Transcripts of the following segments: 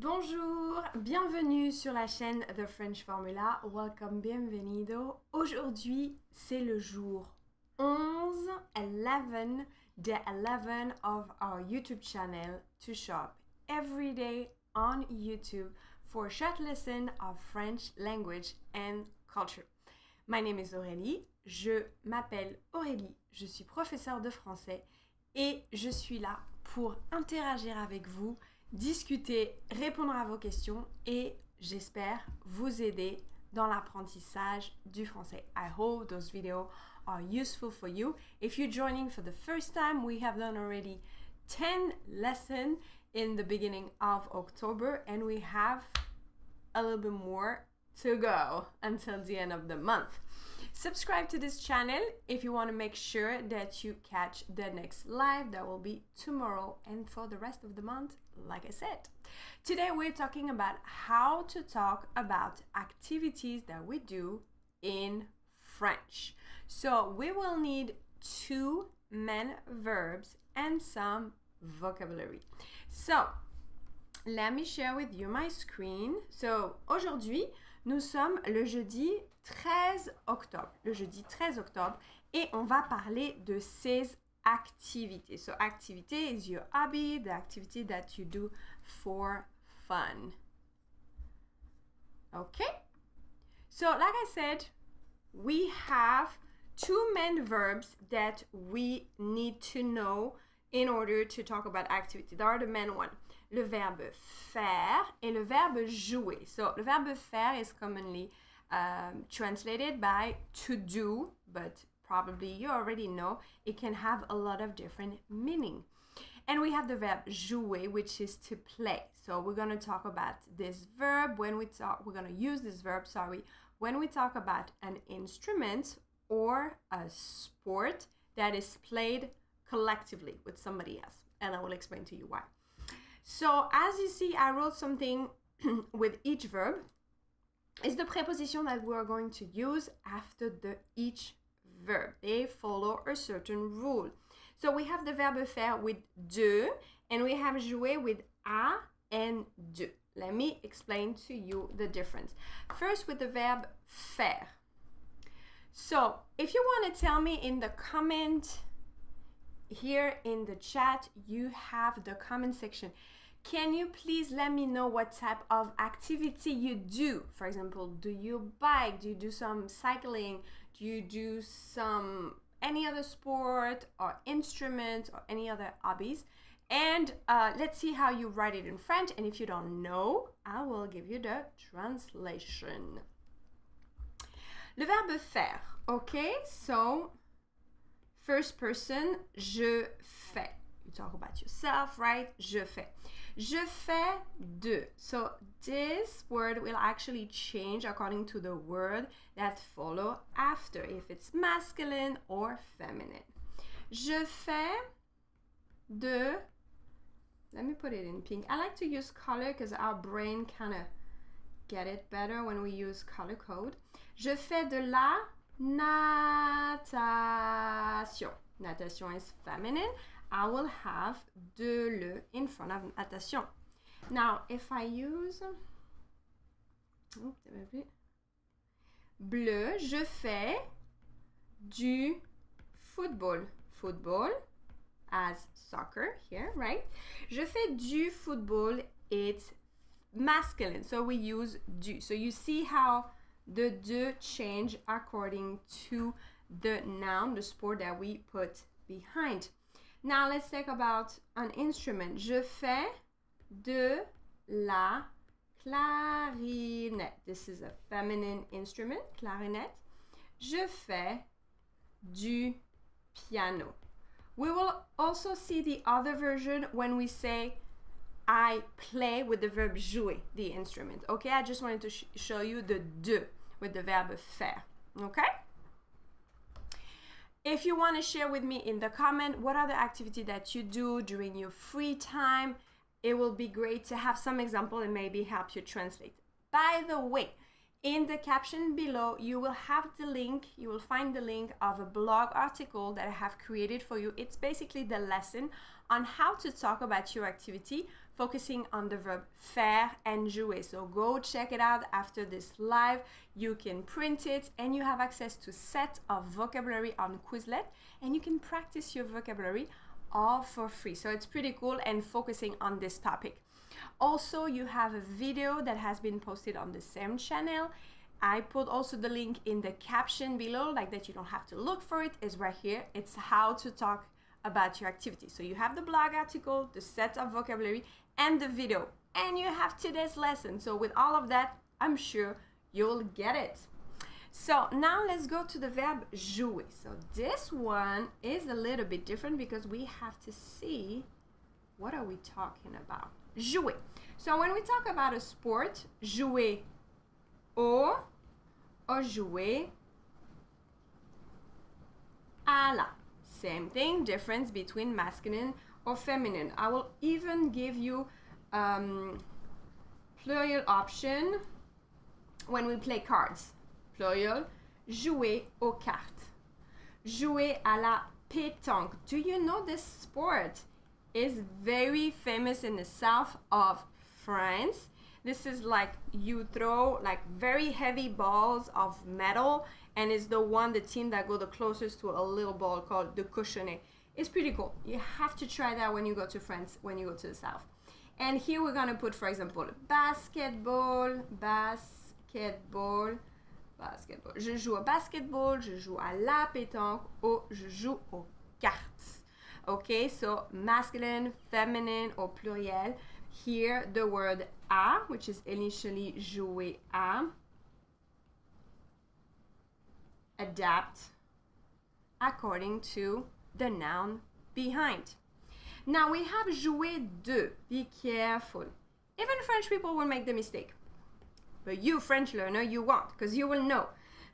Bonjour, bienvenue sur la chaîne The French Formula. Welcome, bienvenido. Aujourd'hui, c'est le jour 11, 11, day 11 of our YouTube channel to shop every day on YouTube for a short lesson of French language and culture. My name is Aurélie, je m'appelle Aurélie, je suis professeure de français et je suis là pour interagir avec vous, discuter, répondre à vos questions et j'espère vous aider dans l'apprentissage du français. I hope those videos are useful for you. If you're joining for the first time, we have done already 10 lessons in the beginning of October and we have a little bit more to go until the end of the month. Subscribe to this channel if you want to make sure that you catch the next live that will be tomorrow and for the rest of the month, like I said. Today we're talking about how to talk about activities that we do in French. So we will need two main verbs and some vocabulary. So let me share with you my screen. So aujourd'hui, nous sommes le jeudi 13 octobre. Le jeudi 13 octobre et on va parler de ces activités. So activity is your hobby, the activity that you do for fun. Okay? So like I said, we have two main verbs that we need to know in order to talk about activity. They are the main one. Le verbe faire et le verbe jouer. So le verbe faire is commonly translated by to do, but probably you already know it can have a lot of different meaning. And we have the verb jouer, which is to play. So we're going to talk about this verb we're going to use this verb, when we talk about an instrument or a sport that is played collectively with somebody else. And I will explain to you why. So as you see, I wrote something with each verb. It's the preposition that we are going to use after each verb. They follow a certain rule. So we have the verbe faire with de, and we have jouer with a and de. Let me explain to you the difference. First with the verb faire. So if you want to tell me in the comment here in the chat, you have the comment section. Can you please let me know what type of activity you do? For example, do you bike? Do you do some cycling? Do you do any other sport or instrument or any other hobbies? And let's see how you write it in French. And if you don't know, I will give you the translation. Le verbe faire. Okay, so first person, je fais. You talk about yourself, right? Je fais. Je fais de. So this word will actually change according to the word that follow after, if it's masculine or feminine. Je fais de. Let me put it in pink. I like to use color because our brain kind of get it better when we use color code. Je fais de la natation. Natation is feminine. I will have de le in front of natation. Now, if I use bleu, je fais du football. Football as soccer here, right? Je fais du football, it's masculine, so we use du. So you see how the de change according to the noun, the sport that we put behind. Now let's talk about an instrument. Je fais de la clarinette. This is a feminine instrument, clarinette. Je fais du piano. We will also see the other version when we say I play with the verb jouer, the instrument. Okay, I just wanted to show you the de with the verb faire. Okay? If you want to share with me in the comment what are the activities that you do during your free time, it will be great to have some example and maybe help you translate. By the way, In the caption below, you will have the link, you will find the link of a blog article that I have created for you. It's basically the lesson on how to talk about your activity, focusing on the verb faire and jouer. So go check it out after this live. You can print it and you have access to set of vocabulary on Quizlet, and you can practice your vocabulary all for free. So it's pretty cool and focusing on this topic. Also, you have a video that has been posted on the same channel. I put also the link in the caption below, like that you don't have to look for it. It's right here. It's how to talk about your activity. So you have the blog article, the set of vocabulary, and the video. And you have today's lesson. So with all of that, I'm sure you'll get it. So now let's go to the verb jouer. So this one is a little bit different because we have to see what are we talking about. Jouer. So when we talk about a sport, jouer au or jouer à la. Same thing, difference between masculine or feminine. I will even give you plural option when we play cards. Plural, jouer aux cartes. Jouer à la pétanque. Do you know this sport is very famous in the south of France? This is like you throw like very heavy balls of metal, and it's the team that go the closest to a little ball called the cochonnet. It's pretty cool. You have to try that when you go to France, when you go to the south. And here we're gonna put, for example, basketball. Je joue au basketball, je joue à la pétanque, ou je joue aux cartes. Okay, so masculine, feminine, or pluriel. Here, the word à, which is initially jouer à, adapt according to the noun behind. Now we have jouer de. Be careful. Even French people will make the mistake. But you, French learner, you won't, because you will know.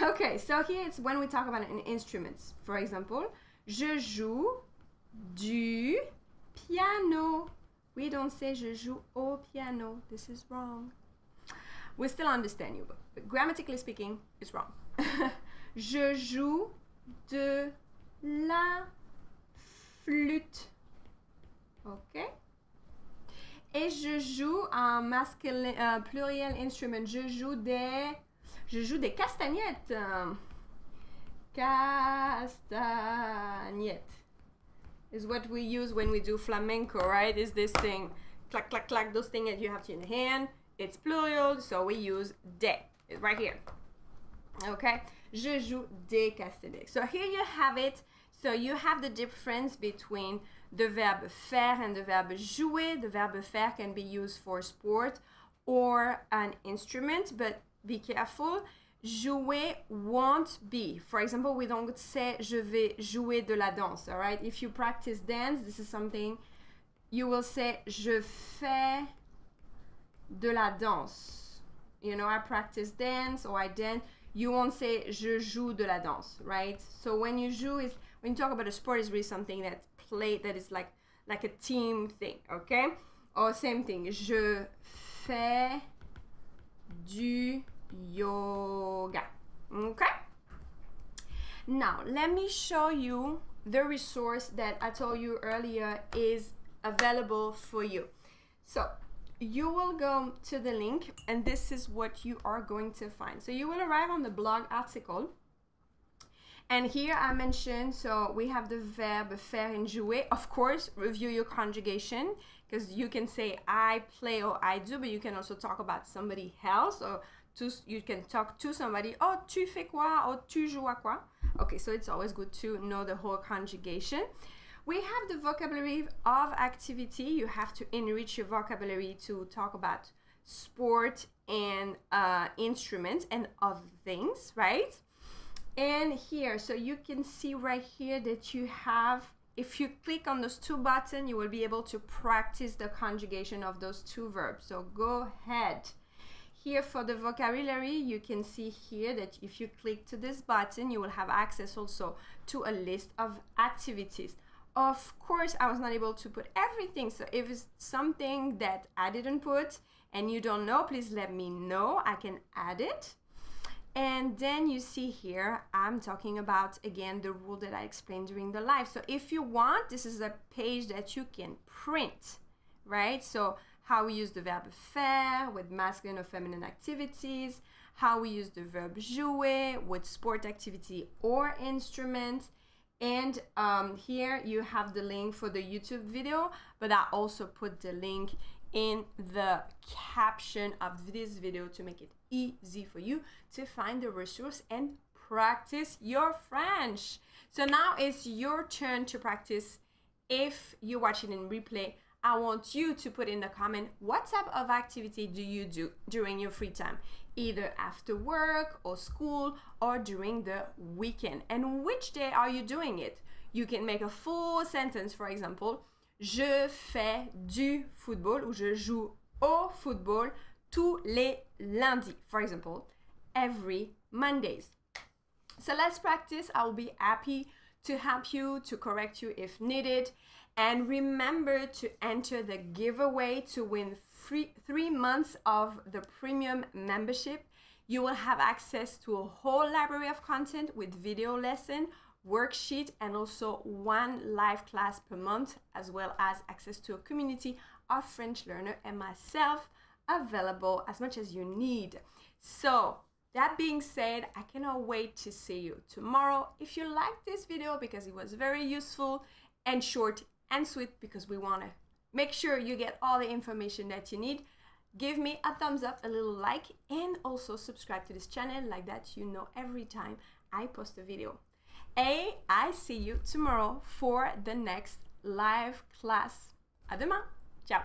Okay, so here it's when we talk about an instrument. For example, je joue du piano. We don't say je joue au piano. This is wrong. We still understand you, but grammatically speaking, it's wrong. Je joue de la flûte. Okay? Et je joue un masculin, pluriel instrument. Je joue des castagnettes. Castagnettes is what we use when we do flamenco, right? Is this thing, clack, clack, clack, those things that you have to in the hand. It's plural, so we use des. It's right here. Okay? Je joue des castagnettes. So here you have it. So you have the difference between the verb faire and the verb jouer. The verb faire can be used for sport or an instrument, but be careful. Jouer won't be. For example, we don't say je vais jouer de la danse, all right? If you practice dance, this is something you will say je fais de la danse. You know, I practice dance or I dance. You won't say je joue de la danse, right? So when you joue is when you talk about a sport, is really something that's played, that is like a team thing, okay? Or same thing, je fais du yoga. Okay? Now, let me show you the resource that I told you earlier is available for you. So, you will go to the link, and this is what you are going to find. So, you will arrive on the blog article. And here I mentioned, so we have the verb faire and jouer. Of course, review your conjugation, because you can say I play or I do, but you can also talk about somebody else, or you can talk to somebody. Oh, tu fais quoi? Or tu joues à quoi? Okay, so it's always good to know the whole conjugation. We have the vocabulary of activity. You have to enrich your vocabulary to talk about sport and instruments and other things, right? And here, so you can see right here that you have, if you click on those two buttons, you will be able to practice the conjugation of those two verbs. So go ahead. Here for the vocabulary, you can see here that if you click to this button, you will have access also to a list of activities. Of course, I was not able to put everything. So if it's something that I didn't put and you don't know, please let me know. I can add it. And then you see here, I'm talking about, again, the rule that I explained during the live. So if you want, this is a page that you can print, right? So how we use the verb faire with masculine or feminine activities, how we use the verb jouer with sport activity or instrument. And here you have the link for the YouTube video, but I also put the link in the caption of this video to make it easy for you to find the resource and practice your French. So now it's your turn to practice. If you're watching in replay, I want you to put in the comment what type of activity do you do during your free time, either after work or school or during the weekend, and which day are you doing it? You can make a full sentence, for example, je fais du football ou je joue au football tous les lundis, for example, every Mondays. So let's practice. I will be happy to help you, to correct you if needed. And remember to enter the giveaway to win 3 months of the premium membership. You will have access to a whole library of content with video lesson, worksheet, and also 1 live class per month, as well as access to a community of French learner and myself available as much as you need. So that being said, I cannot wait to see you tomorrow. If you liked this video because it was very useful and short and sweet, because we want to make sure you get all the information that you need, give me a thumbs up, a little like, and also subscribe to this channel, like that you know every time I post a video. And I see you tomorrow for the next live class. À demain. Ciao.